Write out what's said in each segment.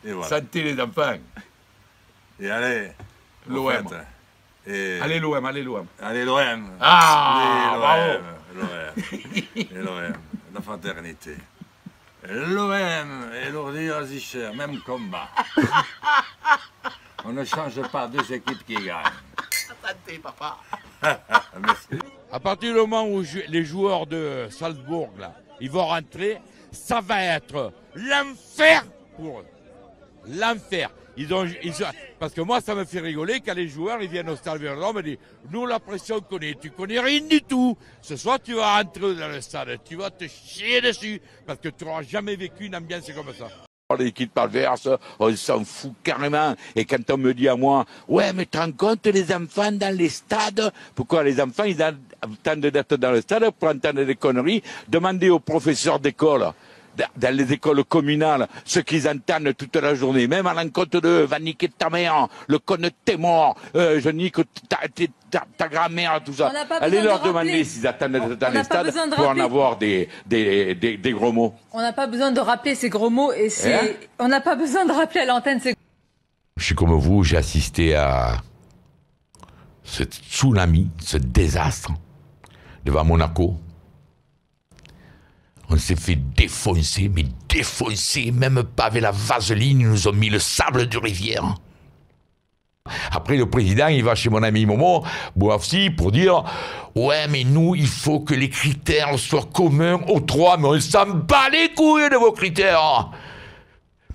Et voilà. Santé les enfants. Et allez. L'OM. Et... Allez l'OM, allez l'OM. Allez l'OM. Ah, l'OM. L'OM. La fraternité. L'OM et l'Ordi Zicher, même combat. On ne change pas deux équipes qui gagnent. Santé, papa. Merci. À partir du moment où les joueurs de Salzbourg, là, ils vont rentrer, ça va être l'enfer pour eux. L'enfer. Parce que moi, ça me fait rigoler quand les joueurs ils viennent au stade Vélodrome et disent « Nous, la pression qu'on connaît, tu connais rien du tout. Ce soir, tu vas rentrer dans le stade, tu vas te chier dessus parce que tu n'auras jamais vécu une ambiance comme ça. » L'équipe adverse, on s'en fout carrément. Et quand on me dit à moi « Ouais, mais tu te rends compte les enfants dans les stades ?» Pourquoi les enfants, ils attendent d'être dans le stade pour entendre des conneries? Demandez aux professeurs d'école. Dans les écoles communales, ce qu'ils entendent toute la journée, même à l'encontre d'eux, va niquer ta mère, le con de tes morts, je nique ta grand-mère, tout ça. Allez leur demander s'ils attendent dans les stades pour en avoir des gros mots. On n'a pas besoin de rappeler ces gros mots et on n'a pas besoin de rappeler à l'antenne ces... Je suis comme vous, j'ai assisté à ce tsunami, ce désastre devant Monaco. On s'est fait défoncer, mais défoncer, même pas avec la vaseline, ils nous ont mis le sable de rivière. Après, le président, il va chez mon ami Momo Bouafsi pour dire « Ouais, mais nous, il faut que les critères soient communs aux trois, mais on s'en bat les couilles de vos critères !»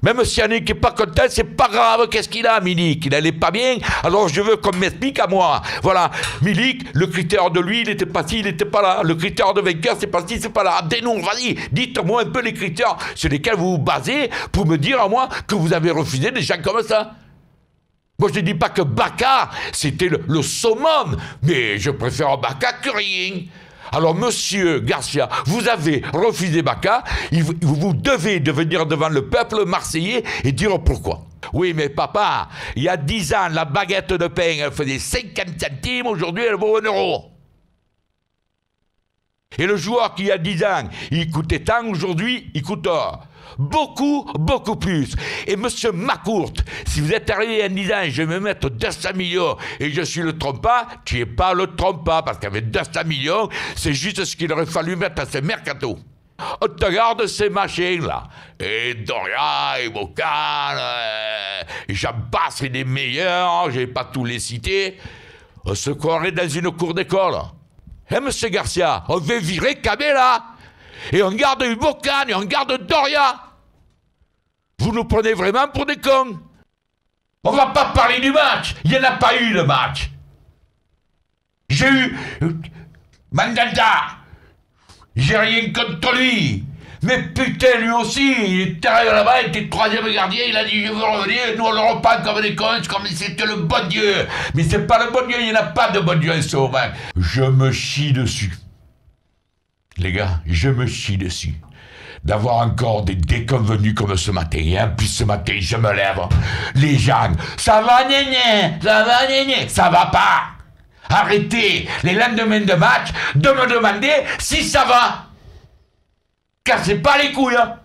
Même si Yannick n'est pas content, c'est pas grave, qu'est-ce qu'il a, Milik? Il n'allait pas bien, alors je veux qu'on m'explique à moi. Voilà, Milik, le critère de lui, il n'était pas ci, il n'était pas là. Le critère de vainqueur, c'est pas ci, c'est pas là. Abdenour, vas-y, dites-moi un peu les critères sur lesquels vous vous basez pour me dire à moi que vous avez refusé des gens comme ça. Moi, je ne dis pas que Baka, c'était le summum, mais je préfère Baka que rien. Alors, monsieur Garcia, vous avez refusé Baka, vous devez devenir devant le peuple marseillais et dire pourquoi. Oui, mais papa, il y a 10 ans, la baguette de pain, elle faisait 50 centimes, aujourd'hui, elle vaut 1 euro. Et le joueur qui, il y a 10 ans, il coûtait tant, aujourd'hui, il coûte beaucoup, beaucoup plus. Et monsieur Macourt, si vous êtes arrivé en disant je vais me mettre 200 millions et je suis le trompa, tu n'es pas le trompa, parce qu'avec 200 millions, c'est juste ce qu'il aurait fallu mettre à ce mercato. On te garde ces machines-là. Et Doria, et Bocan, et j'en passe, c'est des meilleurs, je ne vais pas tous les citer. On se croirait dans une cour d'école. Hein, monsieur Garcia, on veut virer Cabella. Et on garde Bocan, et on garde Doria. Vous nous prenez vraiment pour des cons. On va pas parler du match. Il n'y en a pas eu, le match. J'ai eu Mandanda. J'ai rien contre lui. Mais putain, lui aussi, il était arrivé là-bas, il était 3e gardien, il a dit je veux revenir, nous on le reprend comme des cons, comme si c'était le bon Dieu. Mais c'est pas le bon Dieu, il n'y en a pas de bon Dieu en ce moment. Je me chie dessus. Les gars, je me chie dessus. D'avoir encore des déconvenus comme ce matin. Hein? Puis ce matin, je me lève. Les gens, ça va néné, ça va néné, ça va pas. Arrêtez les lendemains de match de me demander si ça va. Cassez pas les couilles. Hein?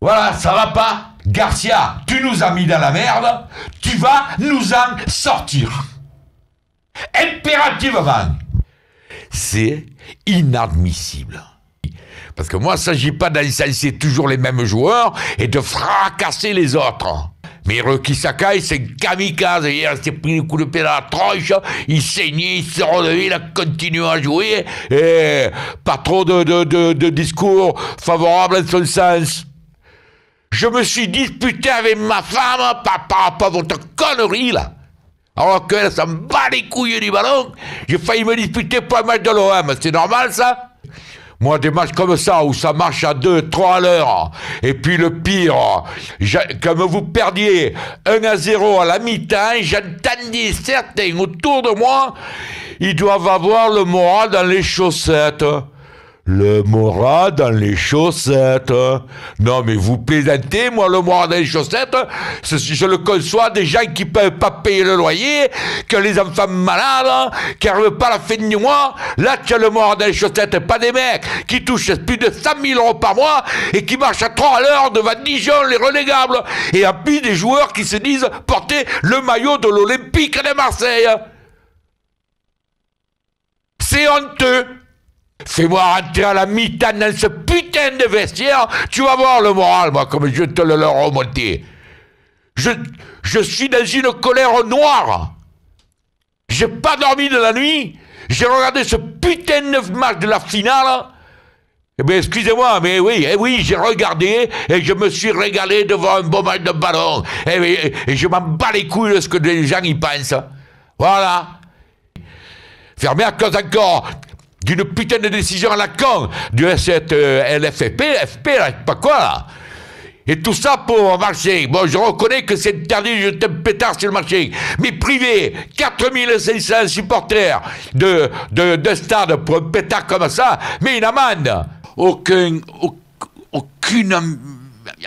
Voilà, ça va pas. Garcia, tu nous as mis dans la merde. Tu vas nous en sortir. Impérativement. C'est inadmissible. Parce que moi, il ne s'agit pas d'aller licencier toujours les mêmes joueurs et de fracasser les autres. Mais Hiroki Sakai, c'est un kamikaze. Hier, il s'est pris le coup de pied dans la tronche, il saignait, il s'est relevé, il a continué à jouer. Et pas trop de discours favorables en son sens. Je me suis disputé avec ma femme par rapport à votre connerie, là. Alors qu'elle s'en bat les couilles du ballon, j'ai failli me disputer pour un match de l'OM. C'est normal, ça? Moi, des matchs comme ça, où ça marche à 2, 3 à l'heure, et puis le pire, comme vous perdiez 1-0 à la mi-temps, j'entendais certains autour de moi, ils doivent avoir le moral dans les chaussettes. Le moral dans les chaussettes. Non, mais vous plaisantez, moi, le moral dans les chaussettes, je le conçois, des gens qui ne peuvent pas payer le loyer, que les enfants malades, qui n'arrivent pas à la fin du mois. Là, tu as le moral dans les chaussettes, pas des mecs qui touchent plus de 100 000 euros par mois et qui marchent à 3 à l'heure devant Dijon, les relégables. Et en plus, des joueurs qui se disent porter le maillot de l'Olympique de Marseille. C'est honteux. Fais-moi rentrer à la mi-temps dans ce putain de vestiaire, tu vas voir le moral, moi, comme je te le leur remonter. Je suis dans une colère noire. J'ai pas dormi de la nuit. J'ai regardé ce putain de match de la finale. Eh bien, excusez-moi, mais oui, j'ai regardé et je me suis régalé devant un beau match de ballon. Et je m'en bats les couilles de ce que les gens y pensent. Voilà. Fermez à cause encore d'une putain de décision à la con du LFP, là, pas quoi, là. Et tout ça pour Marseille. Bon, je reconnais que c'est interdit de jeter un pétard sur le marché. Mais privé, 4500 supporters de stade pour un pétard comme ça, mais une amende. Aucune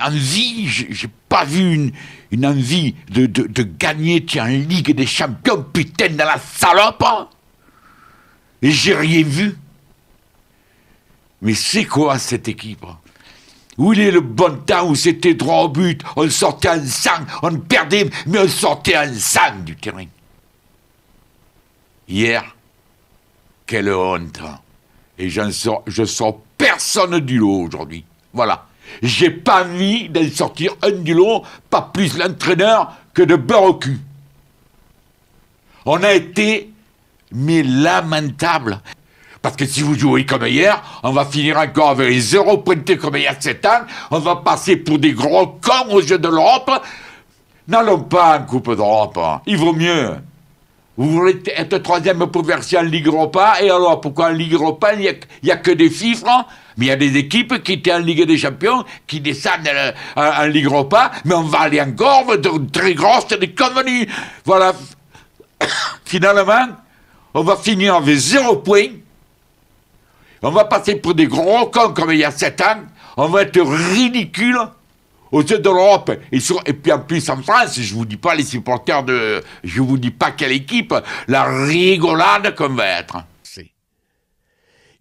envie, j'ai pas vu une envie de gagner en Ligue des Champions, putain, dans la salope. Et j'ai rien vu. Mais c'est quoi cette équipe? Où il est le bon temps où c'était droit au but, on sortait en sang, on perdait, mais on sortait en sang du terrain. Hier, quelle honte. Et je sors personne du lot aujourd'hui. Voilà. J'ai pas envie d'en sortir un du lot, pas plus l'entraîneur que de beurre au cul. On a été mais lamentable. Parce que si vous jouez comme hier, on va finir encore avec les 0 pointés comme il y a 7 ans, on va passer pour des gros cons aux Jeux de l'Europe. N'allons pas en Coupe d'Europe, il vaut mieux. Vous voulez être troisième pour verser en Ligue Europa, et alors pourquoi en Ligue Europa, il n'y a que des fifres, mais il y a des équipes qui étaient en Ligue des Champions, qui descendent en Ligue Europa, mais on va aller encore de très grosses, des convenus. Voilà. Finalement, on va finir avec 0 point. On va passer pour des gros cons comme il y a 7 ans. On va être ridicule aux Jeux de l'Europe. Et puis en plus en France, je vous dis pas les supporters de... Je vous dis pas quelle équipe. La rigolade qu'on va être.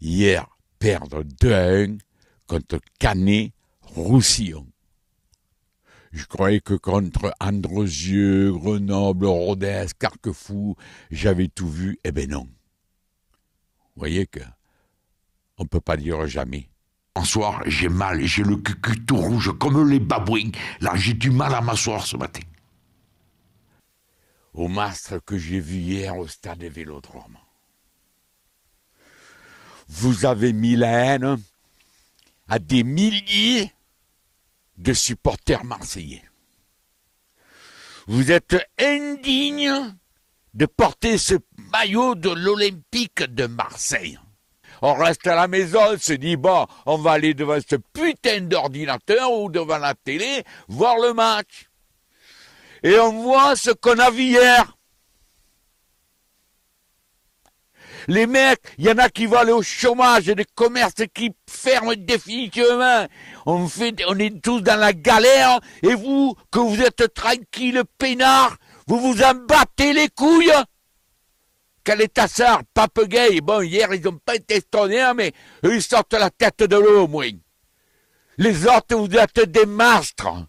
Hier, perdre 2-1 contre Canet-Roussillon. Je croyais que contre Androsieux, Grenoble, Rodez, Carquefou, j'avais tout vu. Eh ben non. Vous voyez que on peut pas dire jamais. En soir, j'ai mal, j'ai le cul tout rouge comme les babouins. Là, j'ai du mal à m'asseoir ce matin. Au mastre que j'ai vu hier au stade Vélodrome. Vous avez mis la haine à des milliers de supporters marseillais. Vous êtes indigne de porter ce maillot de l'Olympique de Marseille. On reste à la maison, on se dit, bon, on va aller devant ce putain d'ordinateur ou devant la télé, voir le match. Et on voit ce qu'on a vu hier. Les mecs, il y en a qui vont aller au chômage, des commerces qui ferment définitivement. On est tous dans la galère, et vous, que vous êtes tranquille, peinard, vous vous en battez les couilles. Quel est Tassard, Papegay, bon, hier, ils n'ont pas été extraordinaires, mais eux, ils sortent la tête de l'eau, au moins. Les autres, vous êtes des mastres.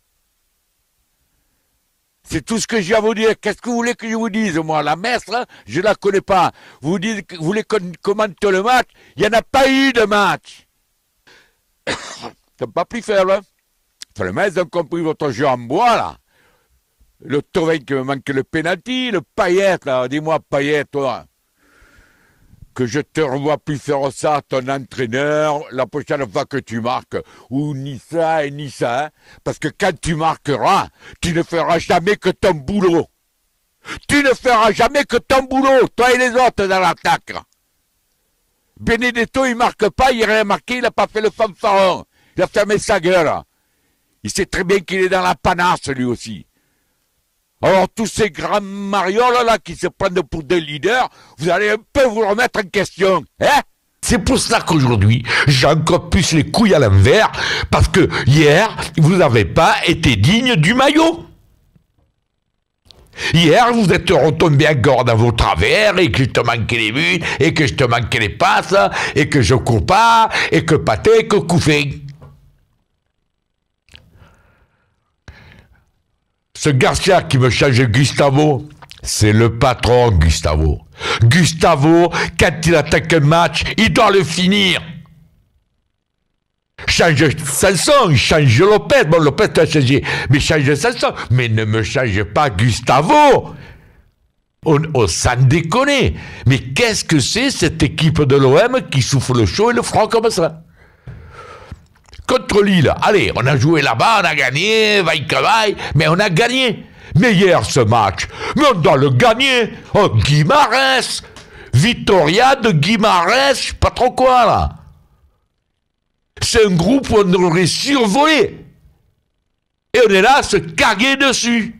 C'est tout ce que j'ai à vous dire. Qu'est-ce que vous voulez que je vous dise, moi? La maître, je la connais pas. Vous dites que vous voulez qu'on commente le match? Il n'y en a pas eu de match. C'est pas plus faible, hein? Le mec, ils ont compris votre jeu en bois, là. Le Tovin qui me manque le pénalty, le Payet, là. Dis-moi, Payet, toi. Que je te revois plus faire ça, ton entraîneur, la prochaine fois que tu marques, ou ni ça et ni ça, hein, parce que quand tu marqueras, tu ne feras jamais que ton boulot. Tu ne feras jamais que ton boulot, toi et les autres dans l'attaque. Benedetto, il marque pas, il n'a rien marqué, il n'a pas fait le fanfaron. Il a fermé sa gueule. Il sait très bien qu'il est dans la panasse, lui aussi. Alors, tous ces grands marioles là qui se prennent pour des leaders, vous allez un peu vous remettre en question. Hein? C'est pour ça qu'aujourd'hui, j'ai encore plus les couilles à l'envers, parce que hier, vous n'avez pas été digne du maillot. Hier, vous êtes retombé encore dans vos travers, et que je te manquais les buts, et que je te manquais les passes, et que je cours pas, et que pâté, que couffé. Ce Garcia qui me change Gustavo, c'est le patron, Gustavo. Gustavo, quand il attaque un match, il doit le finir. Change Sanson, change Lopez. Bon, Lopez t'a changé, mais change Sanson. Mais ne me change pas Gustavo. On s'en déconne. Mais qu'est-ce que c'est cette équipe de l'OM qui souffle le chaud et le froid comme ça? Contre Lille, allez, on a joué là-bas, on a gagné, vaille que vaille, mais on a gagné. Mais hier, ce match, mais on doit le gagner. Oh, Guimarães, Vitoria de Guimarães, je sais pas trop quoi, là. C'est un groupe où on aurait survolé. Et on est là à se caguer dessus.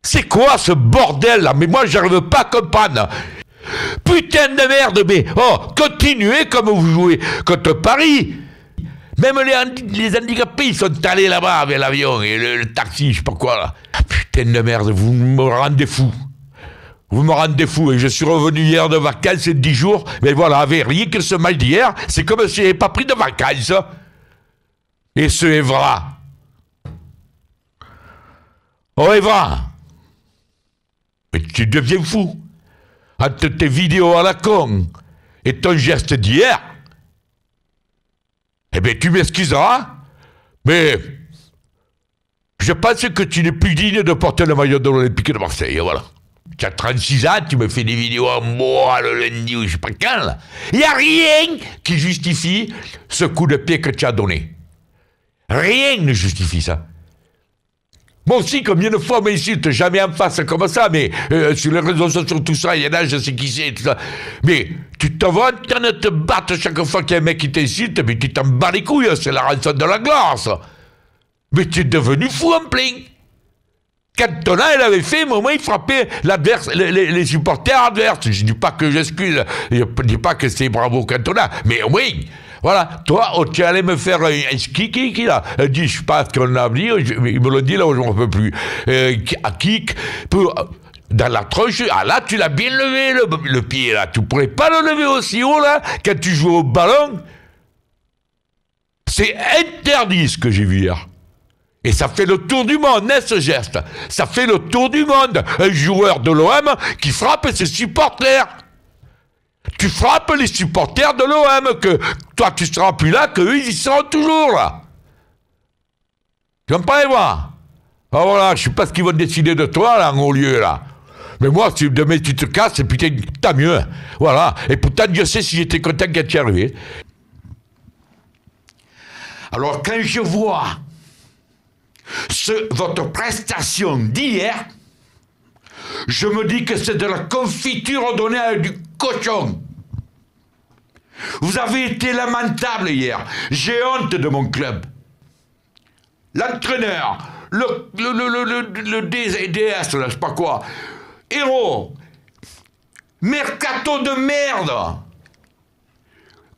C'est quoi ce bordel, là? Mais moi, j'arrive pas à comprendre. Putain de merde, mais, oh, continuez comme vous jouez contre Paris. Même les handicapés, ils sont allés là-bas avec l'avion et le taxi, je sais pas quoi, là. Putain de merde, vous me rendez fou. Vous me rendez fou. Et je suis revenu hier de vacances, c'est 10 jours. Mais voilà, avec rien que ce match d'hier, c'est comme si j'avais pas pris de vacances. Et ce Evra. Oh, Evra. Mais tu deviens fou. Entre tes vidéos à la con et ton geste d'hier, eh bien, tu m'excuseras, mais je pense que tu n'es plus digne de porter le maillot de l'Olympique de Marseille, voilà. Tu as 36 ans, tu me fais des vidéos à moi le lundi ou je sais pas quand, là. Il n'y a rien qui justifie ce coup de pied que tu as donné. Rien ne justifie ça. Moi aussi, combien de fois on m'insulte, jamais en face comme ça, mais sur les réseaux sociaux, tout ça, il y en a, je sais qui c'est, tout ça. Mais tu te vois en train de te battre chaque fois qu'il y a un mec qui t'insulte, mais tu t'en bats les couilles, c'est la rançon de la gloire, ça. Mais tu es devenu fou en plein. Cantona, il avait fait, mais au moins il frappait les supporters adverses. Je ne dis pas que j'excuse, je ne dis pas que c'est bravo Cantona, mais au moins... Voilà, toi, oh, tu allais me faire un ski là. Dis, je sais pas ce qu'on a dit, il me le dit là où je ne peux plus. Un kick, dans la tronche, ah là, tu l'as bien levé le pied là. Tu pourrais pas le lever aussi haut là, quand tu joues au ballon. C'est interdit ce que j'ai vu hier. Et ça fait le tour du monde, hein, ce geste. Ça fait le tour du monde. Un joueur de l'OM qui frappe ses supporters. Tu frappes les supporters de l'OM, que toi tu seras plus là, qu'eux ils y seront toujours là. Tu vas pas les voir. Ah voilà, je sais pas ce qu'ils vont décider de toi là, en haut lieu là. Mais moi, si demain tu te casses, putain, tant mieux. Voilà. Et pourtant, Dieu sait si j'étais content quand tu es arrivé. Alors quand je vois votre prestation d'hier, je me dis que c'est de la confiture donnée à du cochon. Vous avez été lamentable hier. J'ai honte de mon club. L'entraîneur, le DS, là, je sais pas quoi. Héros. Mercato de merde.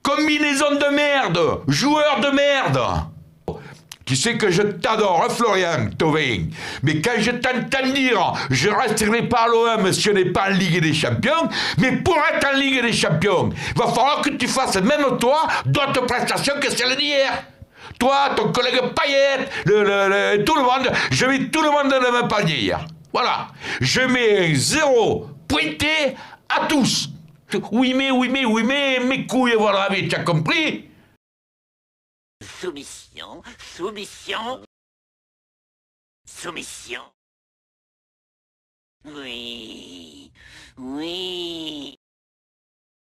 Combinaison de merde. Joueur de merde. Tu sais que je t'adore, hein, Florian Thauvin. Mais quand je t'entends dire « Je ne resterai pas à l'OM si on n'est pas en Ligue des Champions », mais pour être en Ligue des Champions, il va falloir que tu fasses, même toi, d'autres prestations que celles d'hier. Toi, ton collègue Payet, tout le monde, je mets tout le monde dans le même panier hier. Voilà. Je mets 0 pointé à tous. Oui, mais, mes couilles, voilà, mais tu as compris? Soumission, soumission, soumission.